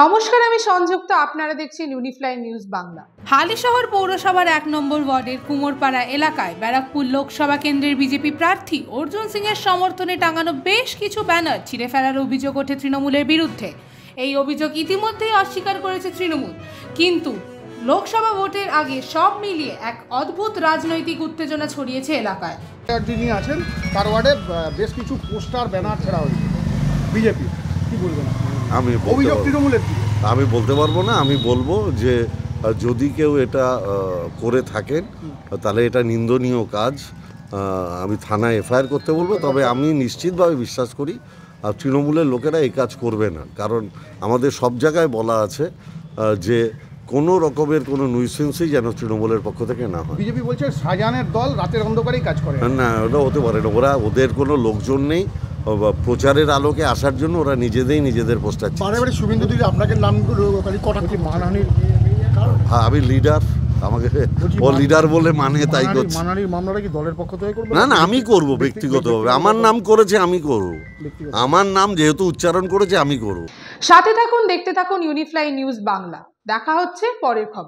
নমস্কার, আমি সংযুক্ত। আপনারা দেখছেন ইউনিফ্লাই নিউজ বাংলা। হালিশহর পৌরসভার 1 নম্বর ওয়ার্ডের কুমোরপাড়া এলাকায় ব্যারাকপুর লোকসভা কেন্দ্রের বিজেপি প্রার্থী অর্জুন সিং এর সমর্থনে টাঙানো বেশ কিছু ব্যানার ছিঁড়ে ফেলার অভিযোগ ওঠে তৃণমূলের বিরুদ্ধে। এই অভিযোগ ইতিমধ্যেই অস্বীকার করেছে তৃণমূল, কিন্তু লোকসভা ভোটের আগে সব মিলিয়ে এক অদ্ভুত রাজনৈতিক উত্তেজনা ছড়িয়েছে এলাকায়। যিনি আছেন তার ওয়ার্ডে বেশ কিছু পোস্টার ব্যানার ছেড়া হয়েছে বিজেপি, কি বলবেন? আমি বলতে পারবো না। আমি বলবো যে যদি কেউ এটা করে থাকেন তাহলে এটা নিন্দনীয় কাজ। আমি থানায় এফআইআর করতে বলবো। তবে আমি নিশ্চিতভাবে বিশ্বাস করি তৃণমূলের লোকেরা এই কাজ করবে না, কারণ আমাদের সব জায়গায় বলা আছে যে কোনো রকমের কোনো নুইসেন্সই যেন তৃণমূলের পক্ষ থেকে না হয়। বিজেপি বলছে শাহজাহানের দল রাতের অন্ধকারেই কাজ করে। না, ওটা হতে পারে না। ওদের কোনো লোকজন নেই প্রচারের আলোকে আসার জন্য। ওরা নিজেদের পোস্টার বারে শুভেন্দু দিদি আপনাকে নাম কটাক্ষ মানহানির। হ্যাঁ, আমি লিডার, আমাকে ও লিডার বলে মানে তাই করছে। মানহানির মামলাটা কি দলের পক্ষ থেকে করবে? না, আমি করব ব্যক্তিগতভাবে। আমার নাম করেছে, আমি করব। আমার নাম যেহেতু উচ্চারণ করেছে, আমি করব। সাথে থাকুন, দেখতে থাকুন ইউনিফ্লাই নিউজ বাংলা। দেখা হচ্ছে পরের খবর।